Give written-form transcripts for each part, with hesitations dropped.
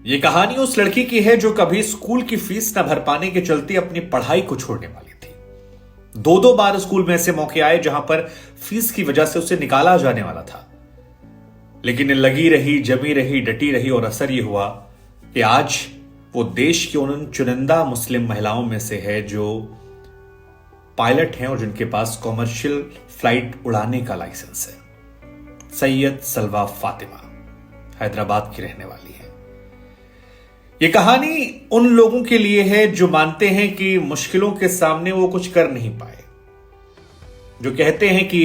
ये कहानी उस लड़की की है जो कभी स्कूल की फीस न भर पाने के चलते अपनी पढ़ाई को छोड़ने वाली थी। दो दो बार स्कूल में ऐसे मौके आए जहां पर फीस की वजह से उसे निकाला जाने वाला था, लेकिन लगी रही, जमी रही, डटी रही और असर ये हुआ कि आज वो देश की उन चुनिंदा मुस्लिम महिलाओं में से है जो पायलट हैं और जिनके पास कॉमर्शियल फ्लाइट उड़ाने का लाइसेंस है। सैयद सलवा फातिमा हैदराबाद की रहने वाली है। यह कहानी उन लोगों के लिए है जो मानते हैं कि मुश्किलों के सामने वो कुछ कर नहीं पाए, जो कहते हैं कि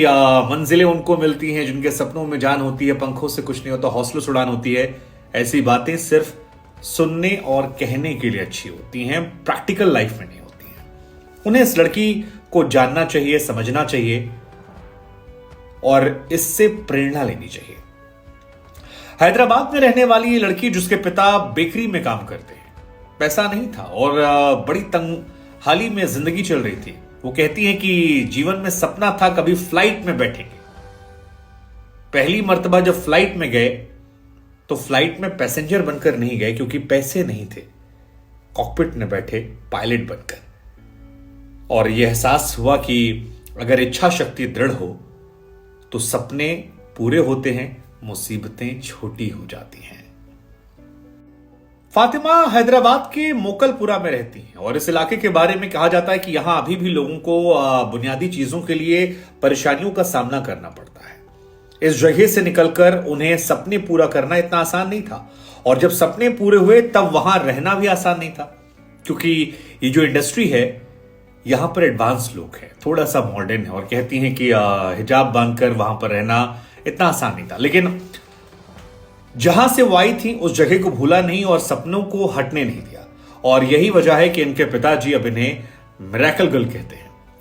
मंजिलें उनको मिलती हैं जिनके सपनों में जान होती है, पंखों से कुछ नहीं होता, हौसलों से उड़ान होती है। ऐसी बातें सिर्फ सुनने और कहने के लिए अच्छी होती हैं, प्रैक्टिकल लाइफ में नहीं होती हैं। उन्हें इस लड़की को जानना चाहिए, समझना चाहिए और इससे प्रेरणा लेनी चाहिए। हैदराबाद में रहने वाली ये लड़की, जिसके पिता बेकरी में काम करते हैं, पैसा नहीं था और बड़ी तंगहाली में जिंदगी चल रही थी। वो कहती है कि जीवन में सपना था कभी फ्लाइट में बैठेंगे। पहली मर्तबा जब फ्लाइट में गए तो फ्लाइट में पैसेंजर बनकर नहीं गए क्योंकि पैसे नहीं थे, कॉकपिट में बैठे पायलट बनकर। और यह एहसास हुआ कि अगर इच्छा शक्ति दृढ़ हो तो सपने पूरे होते हैं, मुसीबतें छोटी हो जाती हैं। फातिमा हैदराबाद के मोकलपुरा में रहती हैं और इस इलाके के बारे में कहा जाता है कि यहां अभी भी लोगों को बुनियादी चीजों के लिए परेशानियों का सामना करना पड़ता है। इस जगह से निकलकर उन्हें सपने पूरा करना इतना आसान नहीं था, और जब सपने पूरे हुए तब वहां रहना भी आसान नहीं था, क्योंकि ये जो इंडस्ट्री है यहां पर एडवांस लोग हैं, थोड़ा सा मॉडर्न है, और कहती हैं कि हिजाब बांधकर वहां पर रहना इतना आसान नहीं था। लेकिन जहां से वो आई थी उस जगह को भूला नहीं और सपनों को हटने नहीं दिया, और यही वजह है कि इनके पिताजी अब इन्हें मिरेकल गर्ल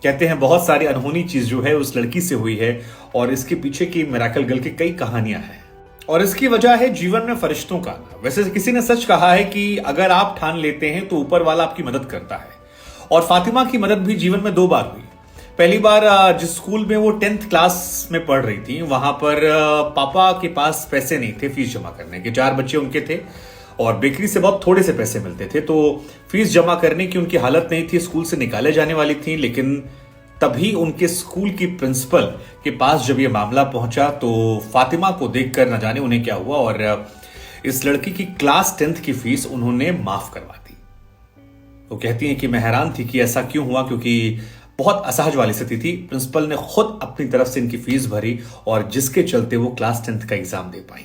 कहते हैं। बहुत सारी अनहोनी चीज जो है उस लड़की से हुई है और इसके पीछे की मिरेकल गर्ल की कई कहानियां हैं, और इसकी वजह है जीवन में फरिश्तों का आना। वैसे किसी ने सच कहा है कि अगर आप ठान लेते हैं तो ऊपर वाला आपकी मदद करता है, और फातिमा की मदद भी जीवन में 2 बार हुई। पहली बार जिस स्कूल में वो 10th क्लास में पढ़ रही थी, वहां पर पापा के पास पैसे नहीं थे फीस जमा करने के, 4 बच्चे उनके थे और बेकरी से बहुत थोड़े से पैसे मिलते थे, तो फीस जमा करने की उनकी हालत नहीं थी, स्कूल से निकाले जाने वाली थी। लेकिन तभी उनके स्कूल की प्रिंसिपल के पास जब ये मामला पहुंचा तो फातिमा को देखकर न जाने उन्हें क्या हुआ, और इस लड़की की क्लास 10th की फीस उन्होंने माफ करवा दी। वो कहती हैं कि मैं हैरान थी कि ऐसा क्यों हुआ, क्योंकि बहुत असहज वाली स्थिति थी। प्रिंसिपल ने खुद अपनी तरफ से इनकी फीस भरी और जिसके चलते वो क्लास 10th का एग्जाम दे पाई।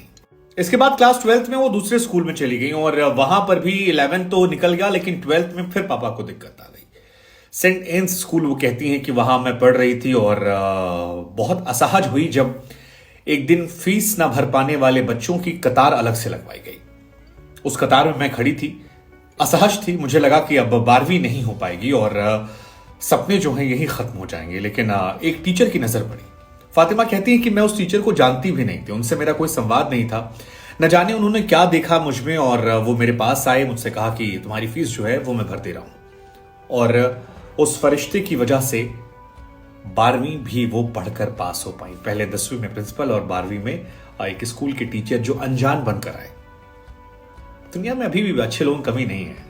इसके बाद क्लास 12th में वो दूसरे स्कूल में चली गई और वहां पर भी 11th तो निकल गया, लेकिन 12th में फिर पापा को दिक्कत आ गई। सेंट एन्स स्कूल वो कहती हैं कि वहां मैं पढ़ रही थी और बहुत असहज हुई जब एक दिन फीस ना भर पाने वाले बच्चों की कतार अलग से लगवाई गई। उस कतार में मैं खड़ी थी, असहज थी, मुझे लगा कि अब 12वीं नहीं हो पाएगी और सपने जो हैं यही खत्म हो जाएंगे। लेकिन एक टीचर की नजर पड़ी। फातिमा कहती है कि मैं उस टीचर को जानती भी नहीं थी, उनसे मेरा कोई संवाद नहीं था। न जाने उन्होंने क्या देखा मुझ में, और वो मेरे पास आए, मुझसे कहा कि तुम्हारी फीस जो है वो मैं भर दे रहा हूं। और उस फरिश्ते की वजह से 12वीं भी वो पढ़कर पास हो पाई। पहले 10वीं में प्रिंसिपल और 12वीं में एक स्कूल के टीचर जो अनजान बनकर आए। दुनिया में अभी भी अच्छे लोगों की कमी नहीं है,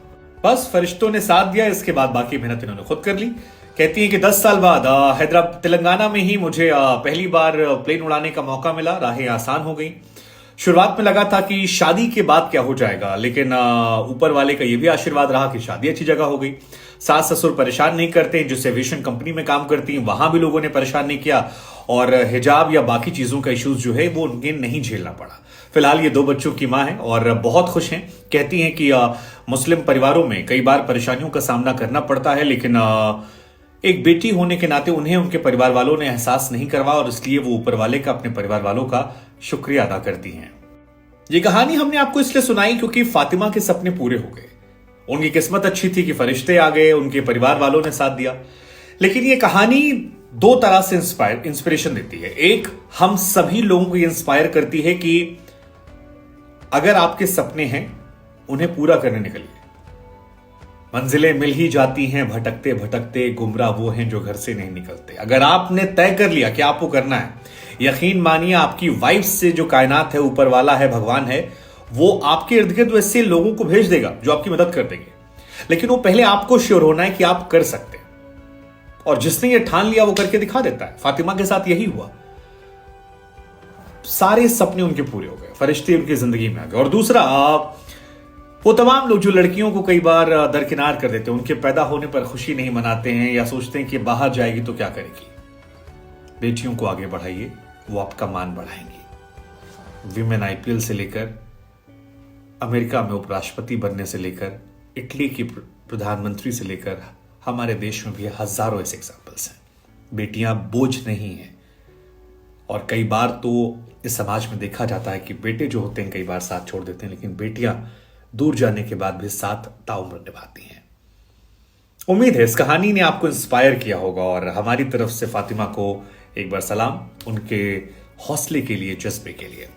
बस फरिश्तों ने साथ दिया। इसके बाद बाकी मेहनत इन्होंने खुद कर ली। कहती है कि 10 साल बाद हैदराबाद तेलंगाना में ही मुझे पहली बार प्लेन उड़ाने का मौका मिला। राहें आसान हो गई। शुरुआत में लगा था कि शादी के बाद क्या हो जाएगा, लेकिन ऊपर वाले का यह भी आशीर्वाद रहा कि शादी अच्छी जगह हो गई। सास ससुर परेशान नहीं करते, जिस एविएशन कंपनी में काम करती हैं वहां भी लोगों ने परेशान नहीं किया, और हिजाब या बाकी चीजों का इश्यूज जो है वो उन्हें नहीं झेलना पड़ा। फिलहाल ये 2 बच्चों की मां है और बहुत खुश हैं। कहती हैं कि मुस्लिम परिवारों में कई बार परेशानियों का सामना करना पड़ता है, लेकिन एक बेटी होने के नाते उन्हें उनके परिवार वालों ने एहसास नहीं करवाया, और इसलिए वो ऊपर वाले का, अपने परिवार वालों का शुक्रिया अदा करती हैं। ये कहानी हमने आपको इसलिए सुनाई क्योंकि फातिमा के सपने पूरे हो गए। उनकी किस्मत अच्छी थी कि फरिश्ते आ गए, उनके परिवार वालों ने साथ दिया। लेकिन ये कहानी 2 तरह से इंस्पिरेशन देती है। एक, हम सभी लोगों को इंस्पायर करती है कि अगर आपके सपने हैं उन्हें पूरा करने निकलिए। मंजिलें मिल ही जाती हैं भटकते भटकते, गुमराह वो हैं जो घर से नहीं निकलते। अगर आपने तय कर लिया कि आपको करना है, यकीन मानिए आपकी वाइफ से जो कायनात है, ऊपर वाला है, भगवान है, वो आपके इर्द गिर्द वैसे लोगों को भेज देगा जो आपकी मदद कर देंगे, लेकिन वो पहले आपको श्योर होना है कि आप कर सकते हैं। और जिसने ये ठान लिया वो करके दिखा देता है। फातिमा के साथ यही हुआ, सारे सपने उनके पूरे हो गए, फरिश्ते उनकी जिंदगी में आ गए। और दूसरा, वो तमाम लोग जो लड़कियों को कई बार दरकिनार कर देते हैं, उनके पैदा होने पर खुशी नहीं मनाते हैं या सोचते हैं कि बाहर जाएगी तो क्या करेगी, बेटियों को आगे बढ़ाइए, वो आपका मान बढ़ाएंगी। विमेन आईपीएल से लेकर अमेरिका में उपराष्ट्रपति बनने से लेकर इटली की प्रधानमंत्री से लेकर हमारे देश में भी हजारों ऐसे एग्जाम्पल्स हैं। बेटियां बोझ नहीं हैं। और कई बार तो इस समाज में देखा जाता है कि बेटे जो होते हैं कई बार साथ छोड़ देते हैं, लेकिन बेटियां दूर जाने के बाद भी साथ ताउम्र निभाती हैं। उम्मीद है इस कहानी ने आपको इंस्पायर किया होगा और हमारी तरफ से फातिमा को एक बार सलाम, उनके हौसले के लिए, जज्बे के लिए।